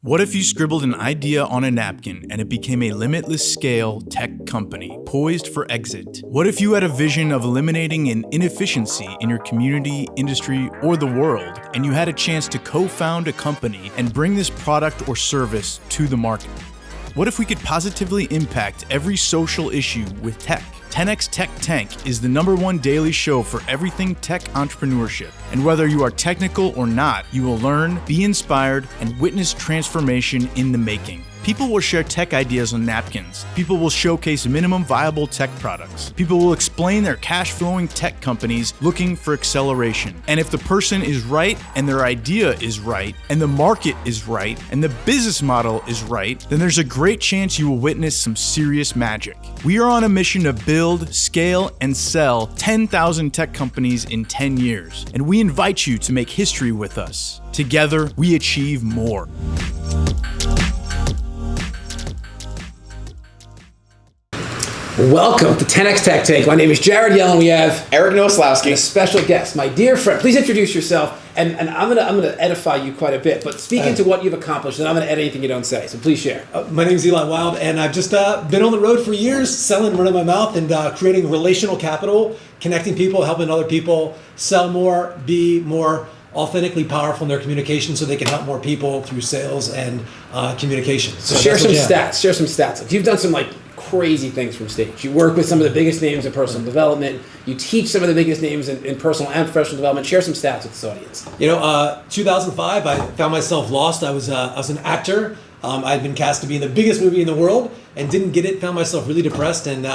What if you scribbled an idea on a napkin and it became a limitless scale tech company poised for exit? What if you had a vision of eliminating an inefficiency in your community, industry, or the world, and you had a chance to co-found a company and bring this product or service to the market? What if we could positively impact every social issue with tech? 10x Tech Tank is the #1 daily show for everything tech entrepreneurship. And whether you are technical or not, you will learn, be inspired, and witness transformation in the making. People will share tech ideas on napkins. People will showcase minimum viable tech products. People will explain their cash-flowing tech companies looking for acceleration. And if the person is right, and their idea is right, and the market is right, and the business model is right, then there's a great chance you will witness some serious magic. We are on a mission to build, scale, and sell 10,000 tech companies in 10 years. And we invite you to make history with us. Together, we achieve more. Welcome to 10x Tech Tank. My name is Jared Yellin. We have Eric Nowoslawki, and a special guest, my dear friend. Please introduce yourself, and I'm gonna edify you quite a bit. But speak into what you've accomplished, and I'm gonna edit anything you don't say. So please share. My name is Eli Wild, and I've just been on the road for years, selling, running my mouth, and creating relational capital, connecting people, helping other people sell more, be more authentically powerful in their communication, so they can help more people through sales and communication. So share some stats. Share some stats. Like, you've done some crazy things from stage. You work with some of the biggest names in personal development. You teach some of the biggest names in personal and professional development. Share some stats with this audience. 2005, I found myself lost. I was an actor. I'd been cast to be in the biggest movie in the world and didn't get it. Found myself really depressed and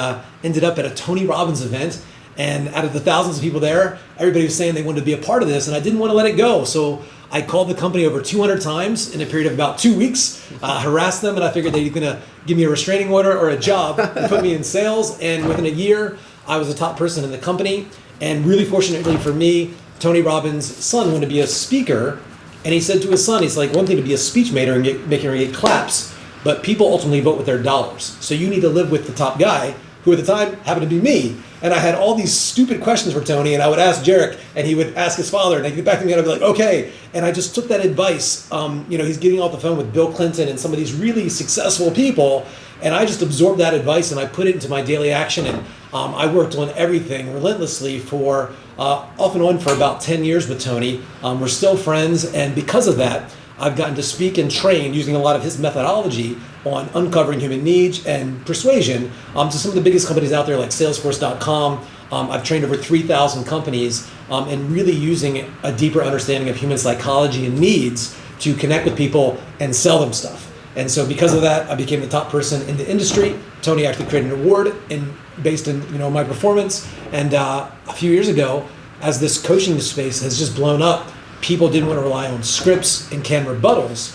ended up at a Tony Robbins event. And out of the thousands of people there, everybody was saying they wanted to be a part of this, and I didn't want to let it go. So I called the company over 200 times in a period of about 2 weeks, harassed them, and I figured they were going to give me a restraining order or a job and put me in sales. And within a year, I was the top person in the company. And really fortunately for me, Tony Robbins' son wanted to be a speaker. And he said to his son, he's like, one thing to be a speech maker and make him get claps, but people ultimately vote with their dollars. So you need to live with the top guy, who at the time happened to be me. And I had all these stupid questions for Tony, and I would ask Jarek, and he would ask his father, and I'd get back to me, and I'd be like, okay. And I just took that advice. He's getting off the phone with Bill Clinton and some of these really successful people, and I just absorbed that advice, and I put it into my daily action, and I worked on everything relentlessly for, off and on for about 10 years with Tony. We're still friends, and because of that, I've gotten to speak and train using a lot of his methodology on uncovering human needs and persuasion to some of the biggest companies out there like Salesforce.com. I've trained over 3,000 companies and really using a deeper understanding of human psychology and needs to connect with people and sell them stuff. And so because of that, I became the top person in the industry. Tony actually created an award based in my performance. And a few years ago, as this coaching space has just blown up, people didn't want to rely on scripts and canned rebuttals.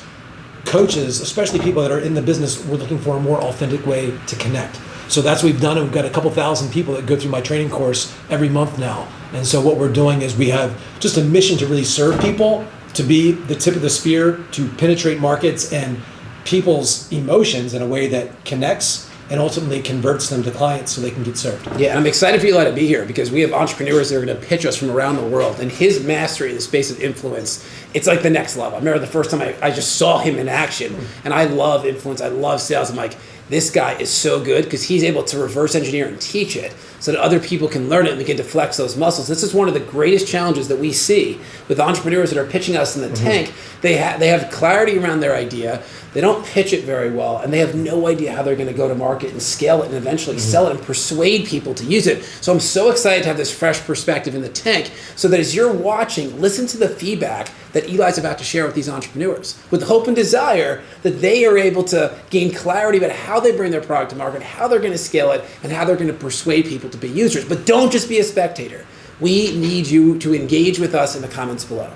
Coaches, especially people that are in the business, were looking for a more authentic way to connect. So that's what we've done, and we've got a couple thousand people that go through my training course every month now. And so what we're doing is we have just a mission to really serve people, to be the tip of the spear, to penetrate markets and people's emotions in a way that connects and ultimately converts them to clients so they can get served. Yeah, and I'm excited for Eli to be here because we have entrepreneurs that are going to pitch us from around the world, and his mastery in the space of influence, it's like the next level. I remember the first time I just saw him in action, and I love influence, I love sales. I'm like, this guy is so good because he's able to reverse engineer and teach it so that other people can learn it and begin to flex those muscles. This is one of the greatest challenges that we see with entrepreneurs that are pitching us in the tank. They have clarity around their idea. They don't pitch it very well, and they have no idea how they're going to go to market and scale it and eventually sell it and persuade people to use it. So I'm so excited to have this fresh perspective in the tank so that as you're watching, listen to the feedback that Eli's about to share with these entrepreneurs with hope and desire that they are able to gain clarity about how they bring their product to market, how they're going to scale it, and how they're going to persuade people to be users. But don't just be a spectator. We need you to engage with us in the comments below.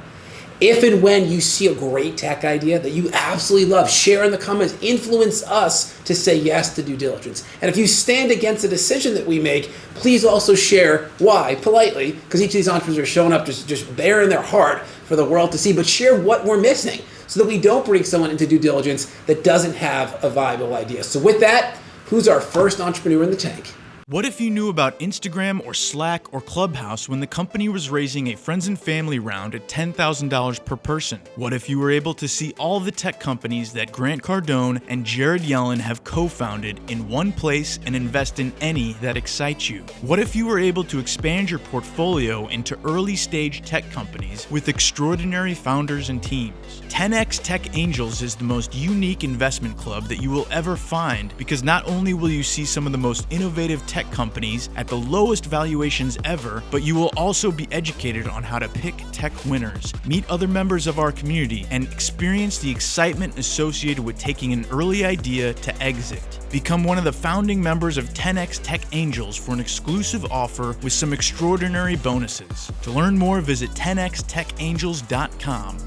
If and when you see a great tech idea that you absolutely love, share in the comments, influence us to say yes to due diligence. And if you stand against a decision that we make, please also share why, politely, because each of these entrepreneurs are showing up just bearing their heart for the world to see, but share what we're missing so that we don't bring someone into due diligence that doesn't have a viable idea. So with that, who's our first entrepreneur in the tank? What if you knew about Instagram or Slack or Clubhouse when the company was raising a friends and family round at $10,000 per person? What if you were able to see all the tech companies that Grant Cardone and Jared Yellin have co-founded in one place and invest in any that excite you? What if you were able to expand your portfolio into early stage tech companies with extraordinary founders and teams? 10x Tech Angels is the most unique investment club that you will ever find, because not only will you see some of the most innovative tech companies at the lowest valuations ever, but you will also be educated on how to pick tech winners, meet other members of our community, and experience the excitement associated with taking an early idea to exit. Become one of the founding members of 10x Tech Angels for an exclusive offer with some extraordinary bonuses. To learn more, visit 10xtechangels.com.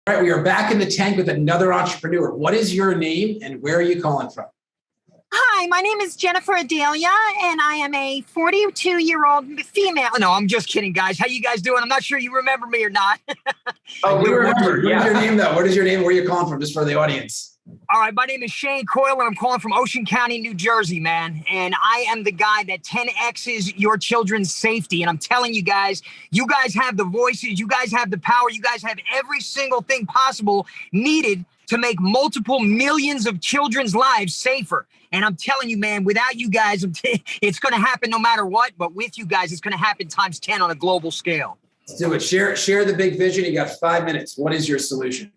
All right, we are back in the tank with another entrepreneur. What is your name and where are you calling from? Hi, my name is Jennifer Adelia, and I am a 42-year-old female. No, I'm just kidding, guys. How you guys doing? I'm not sure you remember me or not. Oh, we remember. What is your name, though? What is your name? Where are you calling from, just for the audience? All right, my name is Shane Coyle, and I'm calling from Ocean County, New Jersey, man. And I am the guy that 10X's your children's safety. And I'm telling you guys have the voices, you guys have the power, you guys have every single thing possible needed to make multiple millions of children's lives safer. And I'm telling you, man, without you guys, it's going to happen no matter what. But with you guys, it's going to happen times 10 on a global scale. Let's do it. Share the big vision. You got 5 minutes. What is your solution?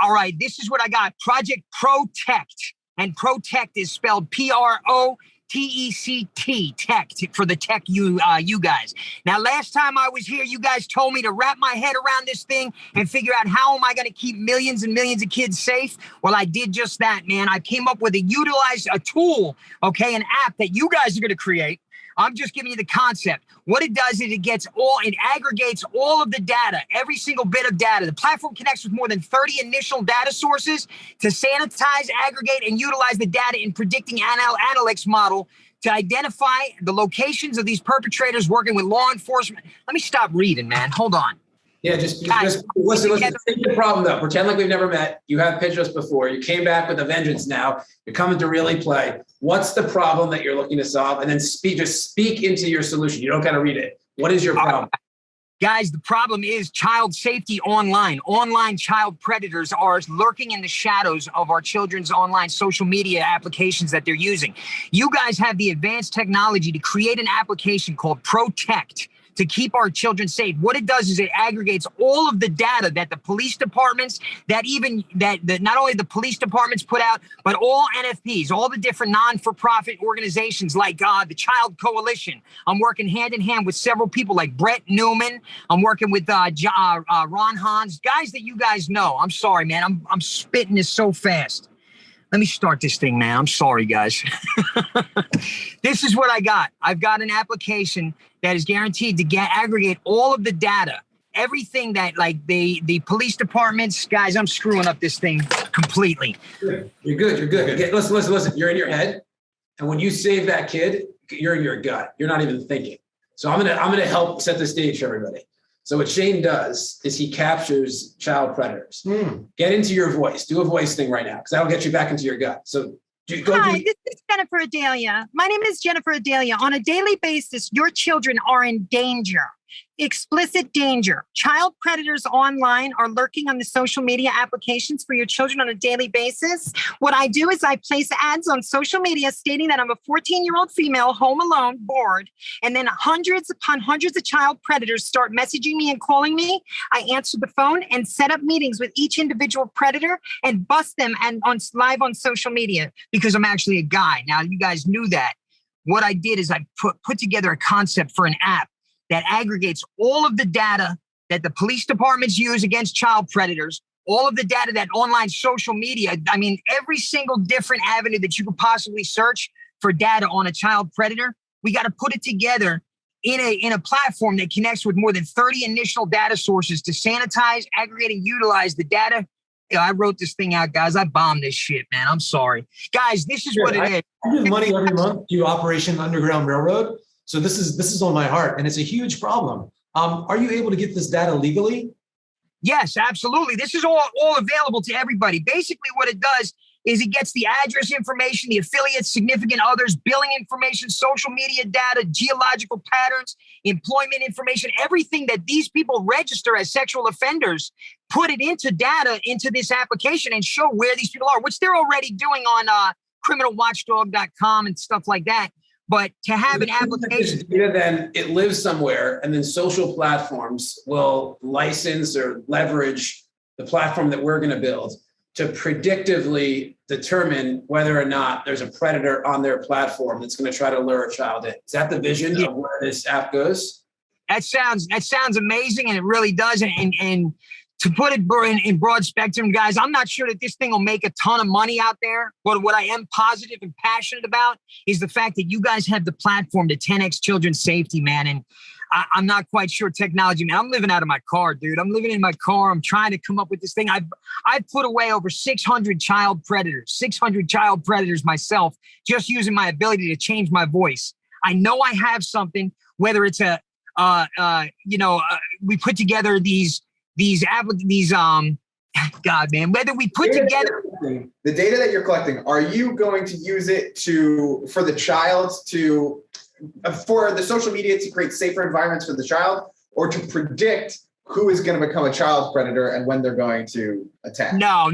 All right, this is what I got. Project Protect. And Protect is spelled Protect, tech, for the tech you guys. Now, last time I was here, you guys told me to wrap my head around this thing and figure out how am I going to keep millions and millions of kids safe. Well, I did just that, man. I came up with a tool, okay, an app that you guys are going to create. I'm just giving you the concept. What it does is it aggregates all of the data, every single bit of data. The platform connects with more than 30 initial data sources to sanitize, aggregate, and utilize the data in predicting analytics model to identify the locations of these perpetrators working with law enforcement. Let me stop reading, man. Hold on. Yeah, just listen. Take the problem, though. Pretend like we've never met. You have pitched us before. You came back with a vengeance now. You're coming to really play. What's the problem that you're looking to solve? And then speak into your solution. You don't got to read it. What is your problem? Guys, the problem is child safety online. Online child predators are lurking in the shadows of our children's online social media applications that they're using. You guys have the advanced technology to create an application called Protect to keep our children safe. What it does is it aggregates all of the data that the police departments, that not only the police departments put out, but all NFPs, all the different non-for-profit organizations like the Child Coalition. I'm working hand in hand with several people like Brett Newman. I'm working with Ron Hans, guys that you guys know. I'm sorry, man. I'm spitting this so fast. Let me start this thing, man. I'm sorry, guys. This is what I got. I've got an application that is guaranteed to aggregate all of the data, everything that like the police departments, guys, I'm screwing up this thing completely. You're good. Okay, listen. You're in your head. And when you save that kid, you're in your gut. You're not even thinking. So I'm gonna help set the stage for everybody. So what Shane does is he captures child predators. Get into your voice. Do a voice thing right now, because that'll get you back into your gut. So Hi, this is Jennifer Adelia. My name is Jennifer Adelia. On a daily basis, your children are in danger. Explicit danger. Child predators online are lurking on the social media applications for your children on a daily basis. What I do is I place ads on social media stating that I'm a 14-year-old female, home alone, bored, and then hundreds upon hundreds of child predators start messaging me and calling me. I answer the phone and set up meetings with each individual predator and bust them live on social media because I'm actually a guy. Now, you guys knew that. What I did is I put together a concept for an app that aggregates all of the data that the police departments use against child predators, all of the data that online social media, I mean, every single different avenue that you could possibly search for data on a child predator, we got to put it together in a platform that connects with more than 30 initial data sources to sanitize, aggregate, and utilize the data. I wrote this thing out, guys. I bombed this shit, man. I'm sorry. Guys, this is what it is. I give money every month to Operation Underground Railroad. So this is on my heart, and it's a huge problem. Are you able to get this data legally? Yes, absolutely. This is all available to everybody. Basically, what it does is it gets the address information, the affiliates, significant others, billing information, social media data, geological patterns, employment information, everything that these people register as sexual offenders, put it into data into this application and show where these people are, which they're already doing on criminalwatchdog.com and stuff like that. But to have an application, then it lives somewhere, and then social platforms will license or leverage the platform that we're going to build to predictively determine whether or not there's a predator on their platform that's going to try to lure a child in. Is that the vision of where this app goes? That sounds amazing, and it really does. And to put it in broad spectrum, guys, I'm not sure that this thing will make a ton of money out there. But what I am positive and passionate about is the fact that you guys have the platform to 10x children's safety, man. And I'm not quite sure technology, man. I'm living out of my car, dude. I'm living in my car. I'm trying to come up with this thing. I've put away over 600 child predators myself, just using my ability to change my voice. I know I have something, whether it's we put together God, man, whether we put together the data that you're collecting, are you going to use it for the child for the social media to create safer environments for the child, or to predict who is going to become a child predator and when they're going to attack? No.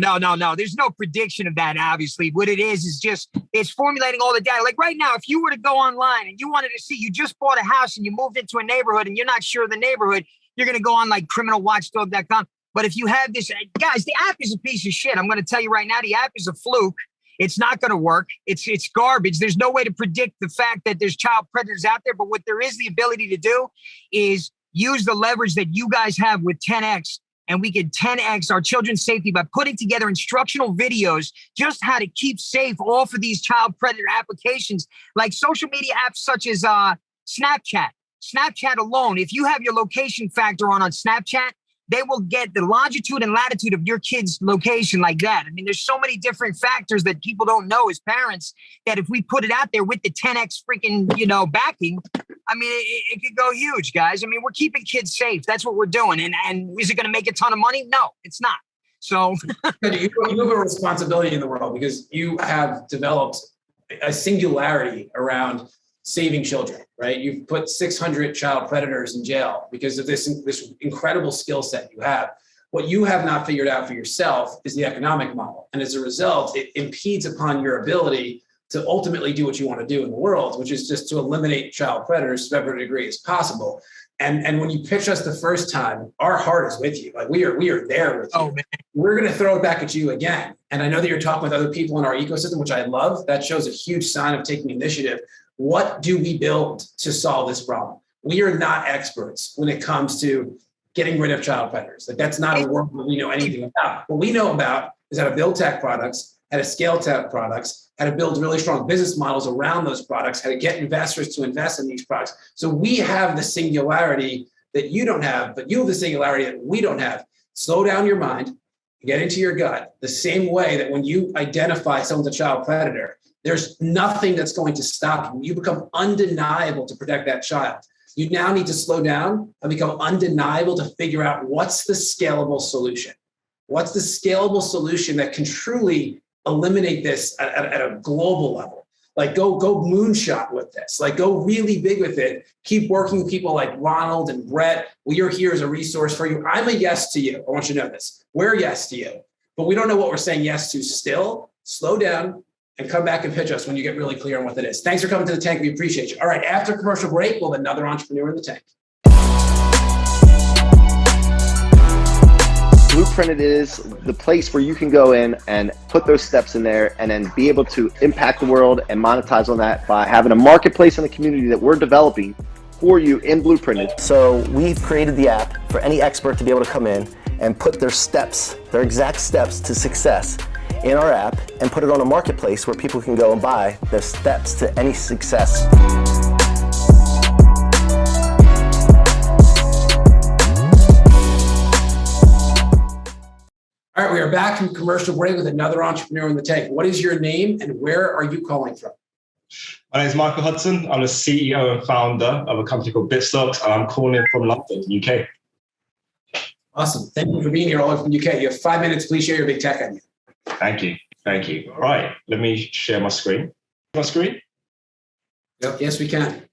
There's no prediction of that, obviously. What it is just, it's formulating all the data. Like right now, if you were to go online and you wanted to see, you just bought a house and you moved into a neighborhood and you're not sure of the neighborhood, you're going to go on like criminalwatchdog.com. But if you have this, guys, the app is a piece of shit. I'm going to tell you right now, the app is a fluke. It's not going to work. It's garbage. There's no way to predict the fact that there's child predators out there. But what there is the ability to do is use the leverage that you guys have with 10X, and we can 10X our children's safety by putting together instructional videos, just how to keep safe off of these child predator applications, like social media apps such as Snapchat. Snapchat alone, if you have your location factor on Snapchat, they will get the longitude and latitude of your kid's location like that. I mean, there's so many different factors that people don't know as parents that if we put it out there with the 10X freaking, backing, I mean, it could go huge, guys. I mean, we're keeping kids safe. That's what we're doing. And is it going to make a ton of money? No, it's not. So you have a responsibility in the world because you have developed a singularity around saving children, right? You've put 600 child predators in jail because of this incredible skill set you have. What you have not figured out for yourself is the economic model. And as a result, it impedes upon your ability to ultimately do what you want to do in the world, which is just to eliminate child predators to every degree as possible. And when you pitched us the first time, our heart is with you. Like we are there with you. Oh, man. We're going to throw it back at you again. And I know that you're talking with other people in our ecosystem, which I love. That shows a huge sign of taking initiative. What do we build to solve this problem? We are not experts when it comes to getting rid of child predators. Like that's not a world that we know anything about. What we know about is how to build tech products, how to scale tech products, how to build really strong business models around those products, how to get investors to invest in these products. So we have the singularity that you don't have, but you have the singularity that we don't have. Slow down your mind, get into your gut, the same way that when you identify someone's a child predator, there's nothing that's going to stop you. You become undeniable to protect that child. You now need to slow down and become undeniable to figure out what's the scalable solution. What's the scalable solution that can truly eliminate this at a global level? Like go moonshot with this, like go really big with it. Keep working with people like Ronald and Brett. We are here as a resource for you. I'm a yes to you. I want you to know this. We're a yes to you, but we don't know what we're saying yes to still. Slow down and come back and pitch us when you get really clear on what that is. Thanks for coming to the tank. We appreciate you. All right, after commercial break, we'll have another entrepreneur in the tank. Blueprinted is the place where you can go in and put those steps in there and then be able to impact the world and monetize on that by having a marketplace in the community that we're developing for you in Blueprinted. So we've created the app for any expert to be able to come in and put their steps, their exact steps to success in our app and put it on a marketplace where people can go and buy their steps to any success. All right, we are back from commercial break with another entrepreneur in the tank. What is your name and where are you calling from? My name is Michael Hudson. I'm the CEO and founder of a company called BitStocks, and I'm calling in from London, UK. Awesome. Thank you for being here all over from the UK. You have 5 minutes. Please share your big tech idea. Thank you. Thank you. All right, let me share my screen. My screen? Yep. Yes, we can.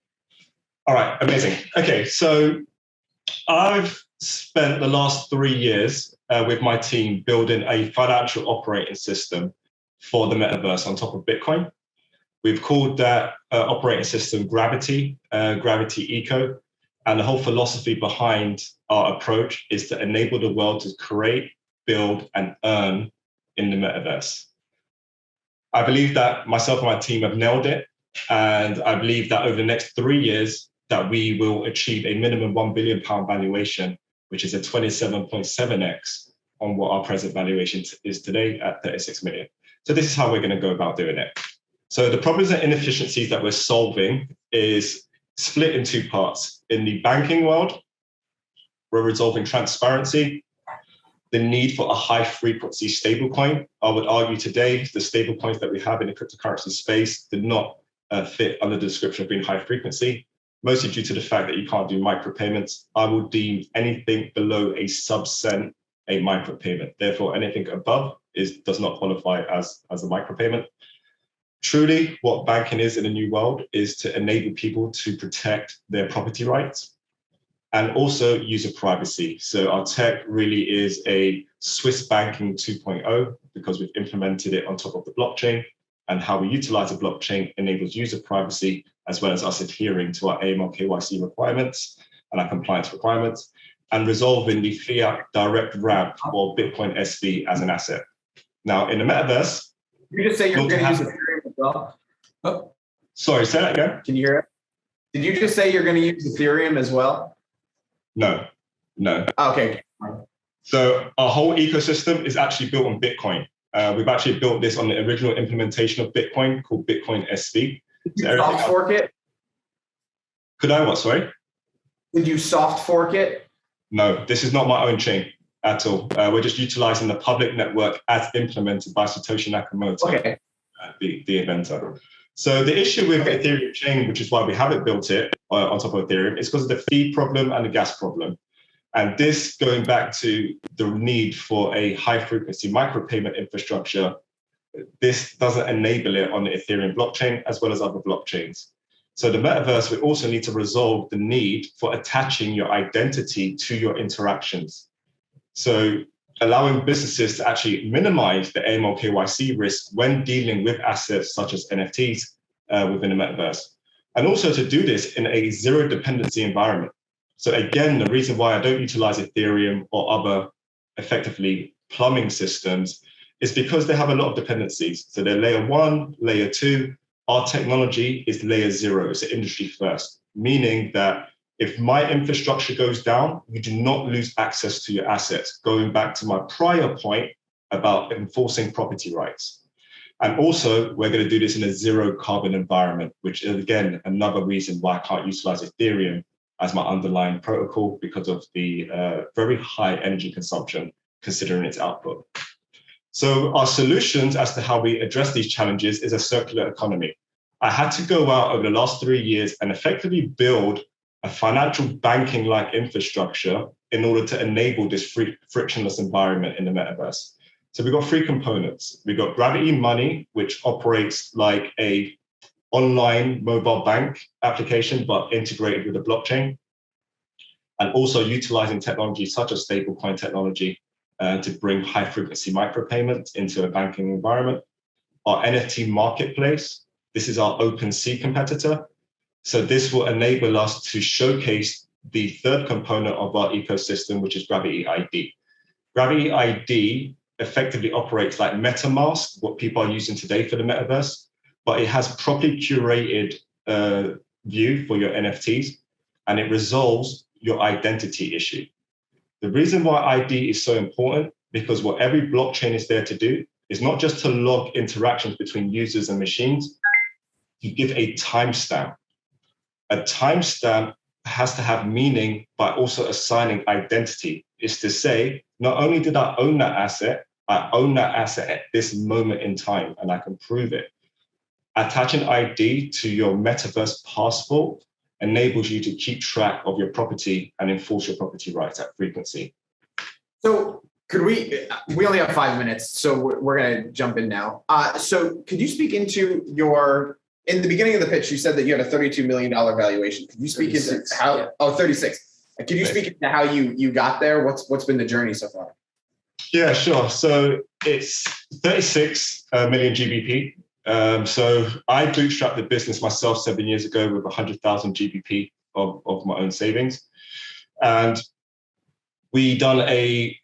All right, amazing. Okay, so I've spent the last 3 years with my team building a financial operating system for the metaverse on top of Bitcoin. We've called that operating system Gravity, Gravity Eco. And the whole philosophy behind our approach is to enable the world to create, build, and earn in the metaverse. I believe that myself and my team have nailed it. And I believe that over the next 3 years, that we will achieve a minimum £1 billion valuation, which is a 27.7x on what our present valuation is today at 36 million. So this is how we're going to go about doing it. So the problems and inefficiencies that we're solving is split in 2 parts. In the banking world, we're resolving transparency, the need for a high frequency stablecoin. I would argue today, the stablecoins that we have in the cryptocurrency space did not fit under the description of being high frequency, mostly due to the fact that you can't do micropayments. I will deem anything below a sub-cent a micropayment. Therefore, anything above does not qualify as a micropayment. Truly, what banking is in a new world is to enable people to protect their property rights and also user privacy. So our tech really is a Swiss banking 2.0 because we've implemented it on top of the blockchain, and how we utilize the blockchain enables user privacy as well as us adhering to our AML KYC requirements and our compliance requirements, and resolving the fiat direct wrap or Bitcoin SV as an asset. Now, in the metaverse, you just say you're going to use Ethereum as well? Oh, sorry, say that again. Can you hear it? Did you just say you're going to use Ethereum as well? No. Okay. So our whole ecosystem is actually built on Bitcoin. We've actually built this on the original implementation of Bitcoin called Bitcoin SV. Did you soft fork it? Could I what, sorry? Did you soft fork it? No, this is not my own chain at all. We're just utilizing the public network as implemented by Satoshi Nakamoto, the inventor. So the issue with Ethereum chain, which is why we haven't built it on top of Ethereum, is because of the fee problem and the gas problem. And this going back to the need for a high frequency micropayment infrastructure, this doesn't enable it on the Ethereum blockchain as well as other blockchains. So the metaverse, we also need to resolve the need for attaching your identity to your interactions. So allowing businesses to actually minimize the AML KYC risk when dealing with assets such as NFTs within the metaverse. And also to do this in a zero dependency environment. So again, the reason why I don't utilize Ethereum or other effectively plumbing systems is because they have a lot of dependencies. So they're layer 1, layer 2. Our technology is layer 0, it's industry first, meaning that if my infrastructure goes down, you do not lose access to your assets, going back to my prior point about enforcing property rights. And also, we're going to do this in a zero carbon environment, which is, again, another reason why I can't utilize Ethereum as my underlying protocol because of the very high energy consumption considering its output. So our solutions as to how we address these challenges is a circular economy. I had to go out over the last 3 years and effectively build a financial banking-like infrastructure in order to enable this frictionless environment in the metaverse. So we've got 3 components. We've got Gravity Money, which operates like a online mobile bank application, but integrated with the blockchain, and also utilizing technology such as stablecoin technology to bring high-frequency micropayments into a banking environment. Our NFT marketplace, this is our OpenSea competitor. So this will enable us to showcase the third component of our ecosystem, which is Gravity ID. Gravity ID effectively operates like MetaMask, what people are using today for the metaverse, but it has properly curated view for your NFTs, and it resolves your identity issue. The reason why ID is so important, because what every blockchain is there to do is not just to log interactions between users and machines, you give a timestamp. A timestamp has to have meaning by also assigning identity. It's to say, not only did I own that asset, I own that asset at this moment in time, and I can prove it. Attaching ID to your metaverse passport enables you to keep track of your property and enforce your property rights at frequency. So could we only have 5 minutes, so we're going to jump in now. So could you speak into in the beginning of the pitch, you said that you had a $32 million valuation. Could you speak into how, yeah. 36. Could you speak into how you got there? What's been the journey so far? Yeah, sure. So it's 36 million GBP. So I bootstrapped the business myself 7 years ago with 100,000 GBP of my own savings. And we done a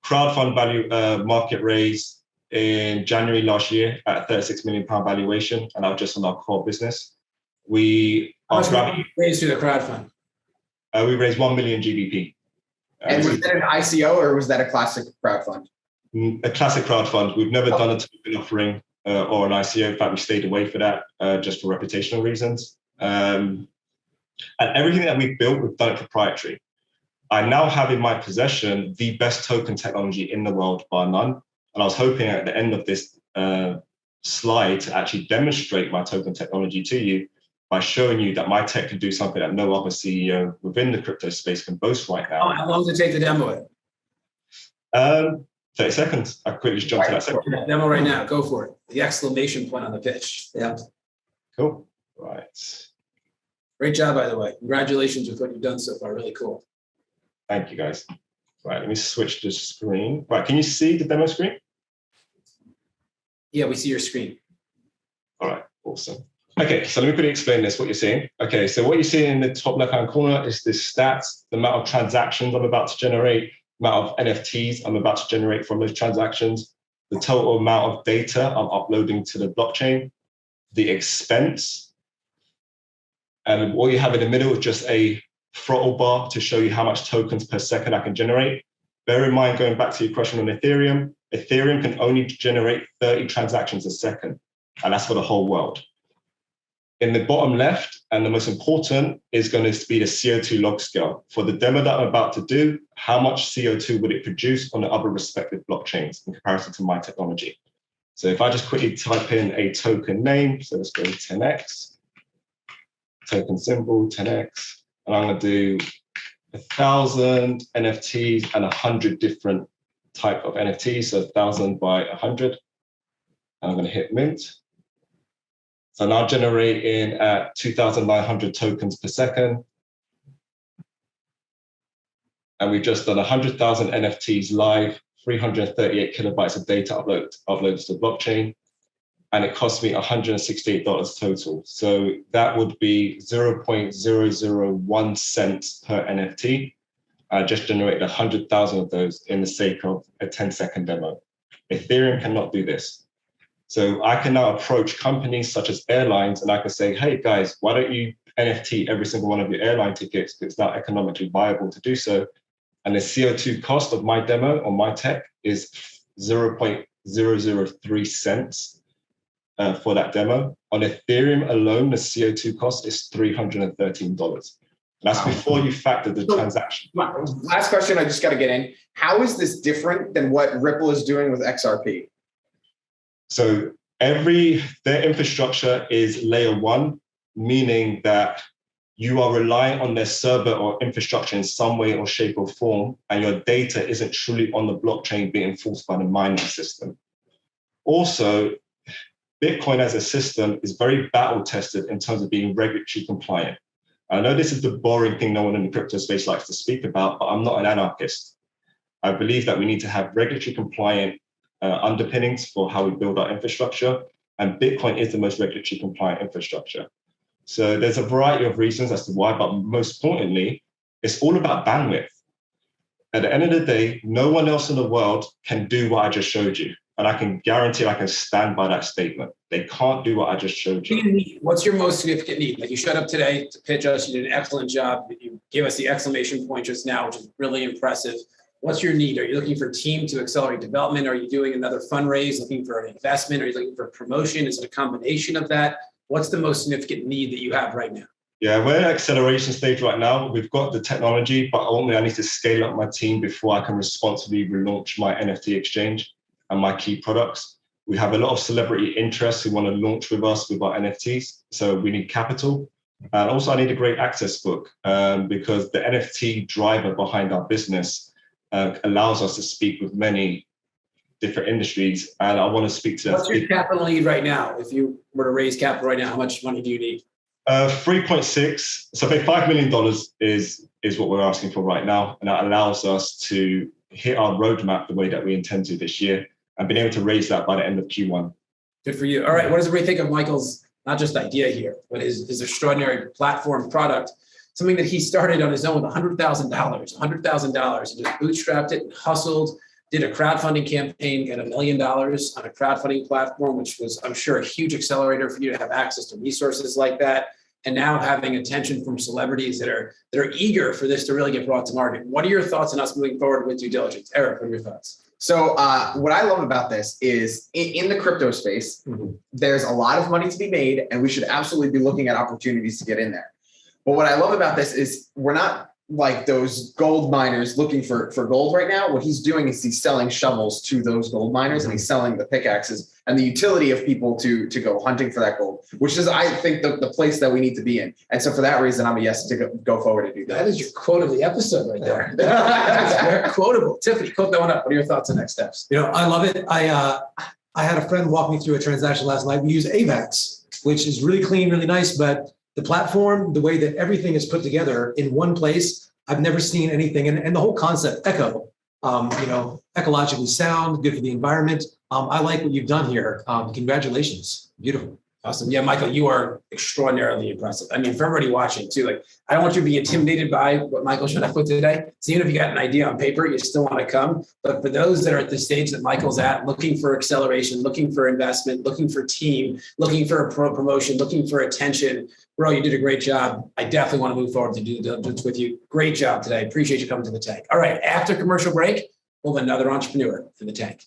crowdfund value market raise in January last year at a £36 million valuation, and that was just on our core business. We raised through the crowdfund. We raised 1 million GBP. And was that an ICO or was that a classic crowdfund? A classic crowdfund. We've never done a token offering or an ICO. In fact, we stayed away for that just for reputational reasons. And everything that we've built, we've done it proprietary. I now have in my possession the best token technology in the world, bar none. And I was hoping at the end of this slide to actually demonstrate my token technology to you by showing you that my tech can do something that no other CEO within the crypto space can boast right now. How long does it take to demo it? 30 seconds. I quickly just jumped to that second. Demo right now. Go for it. The exclamation point on the pitch. Yeah. Cool. Right. Great job, by the way. Congratulations with what you've done so far. Really cool. Thank you, guys. Right, let me switch the screen. Right, can you see the demo screen? Yeah, we see your screen. All right, awesome. Okay, so let me quickly explain this, what you're seeing. Okay, so what you're seeing in the top left-hand corner is the stats, the amount of transactions I'm about to generate, the amount of NFTs I'm about to generate from those transactions, the total amount of data I'm uploading to the blockchain, the expense, and what you have in the middle is just a throttle bar to show you how much tokens per second I can generate. Bear in mind, going back to your question on Ethereum, Ethereum can only generate 30 transactions a second, and that's for the whole world. In the bottom left, and the most important, is going to be the CO2 log scale. For the demo that I'm about to do, how much CO2 would it produce on the other respective blockchains in comparison to my technology? So if I just quickly type in a token name, so let's go 10x, token symbol 10x, and I'm going to do 1,000 NFTs and 100 different type of NFTs, so 1,000 by 100. And I'm going to hit mint. So now generating at 2,900 tokens per second. And we've just done 100,000 NFTs live, 338 kilobytes of data uploads to the blockchain. And it cost me $168 total. So that would be 0.001 cents per NFT. I just generated 100,000 of those in the sake of a 10-second demo. Ethereum cannot do this. So I can now approach companies such as airlines and I can say, hey guys, why don't you NFT every single one of your airline tickets? It's now economically viable to do so. And the CO2 cost of my demo on my tech is 0.003 cents for that demo. On Ethereum alone, the CO2 cost is $313. That's before you factor the transaction. Last question, I just got to get in. How is this different than what Ripple is doing with XRP? So their infrastructure is layer one, meaning that you are relying on their server or infrastructure in some way or shape or form, and your data isn't truly on the blockchain being enforced by the mining system. Also, Bitcoin as a system is very battle tested in terms of being regulatory compliant. I know this is the boring thing no one in the crypto space likes to speak about, but I'm not an anarchist. I believe that we need to have regulatory compliant underpinnings for how we build our infrastructure, and Bitcoin is the most regulatory compliant infrastructure. So there's a variety of reasons as to why, but most importantly, it's all about bandwidth. At the end of the day, no one else in the world can do what I just showed you. And I can guarantee I can stand by that statement. They can't do what I just showed you. What's your most significant need? Like you showed up today to pitch us, you did an excellent job. You gave us the exclamation point just now, which is really impressive. What's your need? Are you looking for a team to accelerate development? Are you doing another fundraise, looking for an investment? Are you looking for promotion? Is it a combination of that? What's the most significant need that you have right now? Yeah, we're in acceleration stage right now. We've got the technology, but only I need to scale up my team before I can responsibly relaunch my NFT exchange and my key products. We have a lot of celebrity interests who want to launch with us with our NFTs. So we need capital. And also I need a great access book because the NFT driver behind our business allows us to speak with many different industries, and I want to speak to them. What's your capital need right now? If you were to raise capital right now, how much money do you need? 3.6. So $5 million is what we're asking for right now, and that allows us to hit our roadmap the way that we intend to this year, and being able to raise that by the end of Q1. Good for you. All right, what does everybody think of Michael's not just idea here, but his extraordinary platform product? Something that he started on his own with $100,000, and just bootstrapped it and hustled. Did a crowdfunding campaign, got $1 million on a crowdfunding platform, which was, I'm sure, a huge accelerator for you to have access to resources like that. And now having attention from celebrities that are eager for this to really get brought to market. What are your thoughts on us moving forward with due diligence? Eric, what are your thoughts? So what I love about this is in the crypto space, there's a lot of money to be made, and we should absolutely be looking at opportunities to get in there. But what I love about this is we're not like those gold miners looking for gold right now. What he's doing is he's selling shovels to those gold miners, and he's selling the pickaxes and the utility of people to go hunting for that gold, which is, I think, the place that we need to be in. And so for that reason, I'm a yes to go forward and do that. That is your quote of the episode right there. That's very quotable. Tiffany, quote that one up. What are your thoughts on next steps? I love it. I had a friend walk me through a transaction last night. We use AVAX, which is really clean, really nice, but the platform, the way that everything is put together in one place, I've never seen anything. And the whole concept, eco, ecologically sound, good for the environment. I like what you've done here. Congratulations. Beautiful. Awesome. Yeah, Michael, you are extraordinarily impressive. I mean, for everybody watching too, like, I don't want you to be intimidated by what Michael showed up with today. So even if you got an idea on paper, you still want to come. But for those that are at the stage that Michael's at, looking for acceleration, looking for investment, looking for team, looking for a promotion, looking for attention, bro, you did a great job. I definitely want to move forward to do due diligence with you. Great job today. Appreciate you coming to the tank. All right, after commercial break, we'll have another entrepreneur in the tank.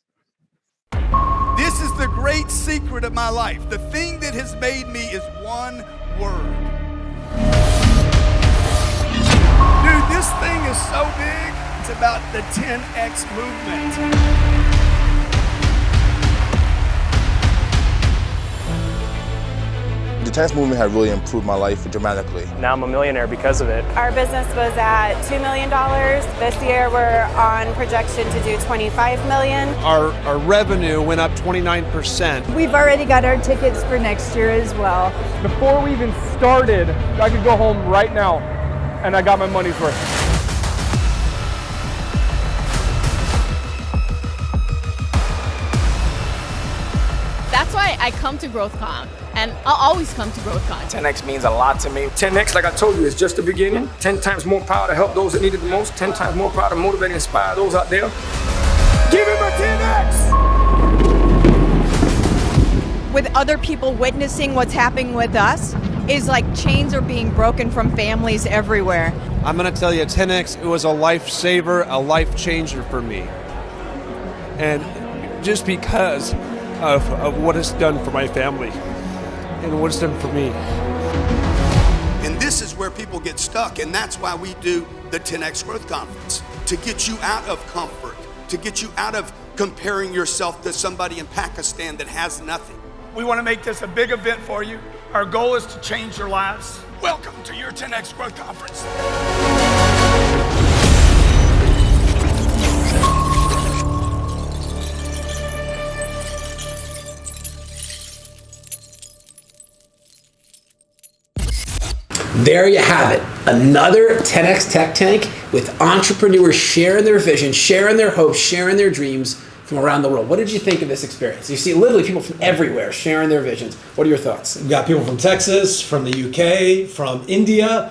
This is the great secret of my life. The thing that has made me is one word. Dude, this thing is so big. It's about the 10X movement. The 10X movement had really improved my life dramatically. Now I'm a millionaire because of it. Our business was at $2 million. This year we're on projection to do $25 million. Our revenue went up 29%. We've already got our tickets for next year as well. Before we even started, I could go home right now and I got my money's worth. That's why I come to GrowthCon, and I'll always come to GrowthCon. 10X means a lot to me. 10X, like I told you, is just the beginning. 10 times more power to help those that need it the most. 10 times more power to motivate and inspire those out there. Give him a 10X! With other people witnessing what's happening with us, is like chains are being broken from families everywhere. I'm gonna tell you, 10X, it was a lifesaver, a life changer for me. And just because of what it's done for my family and what it's done for me. And this is where people get stuck, and that's why we do the 10X Growth Conference, to get you out of comfort, to get you out of comparing yourself to somebody in Pakistan that has nothing. We want to make this a big event for you. Our goal is to change your lives. Welcome to your 10X Growth Conference. There you have it. Another 10X Tech Tank with entrepreneurs sharing their vision, sharing their hopes, sharing their dreams from around the world. What did you think of this experience? You see literally people from everywhere sharing their visions. What are your thoughts? We got people from Texas, from the UK, from India.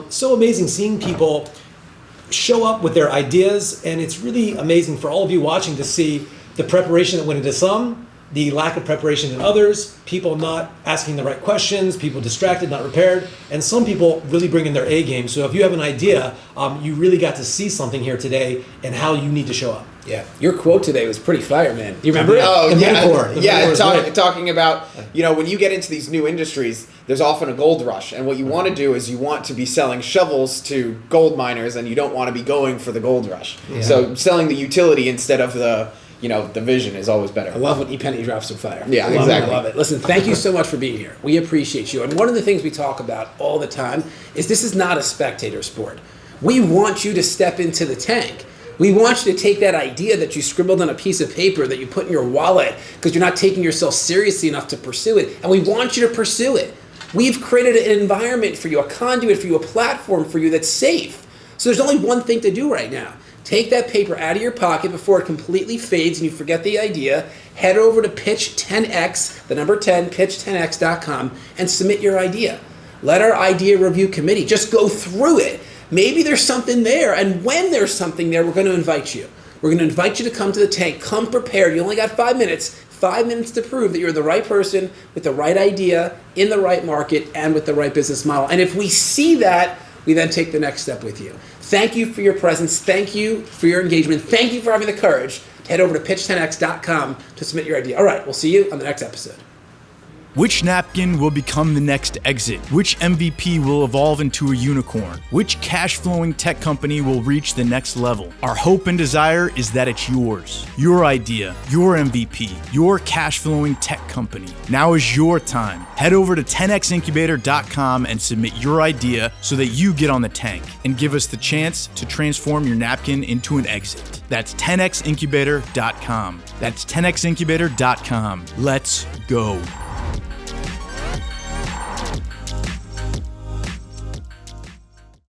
So amazing seeing people show up with their ideas, and it's really amazing for all of you watching to see the preparation that went into some, the lack of preparation in others, people not asking the right questions, people distracted, not prepared, and some people really bringing their A game. So if you have an idea, you really got to see something here today and how you need to show up. Yeah, your quote today was pretty fire, man. Do you remember it? Oh, the yeah. metaphor. Talking about, when you get into these new industries, there's often a gold rush. And what you want to do is you want to be selling shovels to gold miners, and you don't want to be going for the gold rush. Yeah. So selling the utility instead of the vision is always better. I love when E-Penny drops some fire. Yeah, exactly. I love it. Listen, thank you so much for being here. We appreciate you. And one of the things we talk about all the time is this is not a spectator sport. We want you to step into the tank. We want you to take that idea that you scribbled on a piece of paper that you put in your wallet because you're not taking yourself seriously enough to pursue it, and we want you to pursue it. We've created an environment for you, a conduit for you, a platform for you that's safe. So there's only one thing to do right now. Take that paper out of your pocket before it completely fades and you forget the idea. Head over to pitch10x, the number 10, pitch10x.com, and submit your idea. Let our idea review committee just go through it. Maybe there's something there, and when there's something there, we're going to invite you. We're going to invite you to come to the tank. Come prepared. You only got 5 minutes. 5 minutes to prove that you're the right person with the right idea, in the right market, and with the right business model. And if we see that, we then take the next step with you. Thank you for your presence. Thank you for your engagement. Thank you for having the courage to head over to pitch10x.com to submit your idea. All right, we'll see you on the next episode. Which napkin will become the next exit? Which MVP will evolve into a unicorn? Which cash-flowing tech company will reach the next level? Our hope and desire is that it's yours. Your idea, your MVP, your cash-flowing tech company. Now is your time. Head over to 10xincubator.com and submit your idea so that you get on the tank and give us the chance to transform your napkin into an exit. That's 10xincubator.com. That's 10xincubator.com. Let's go.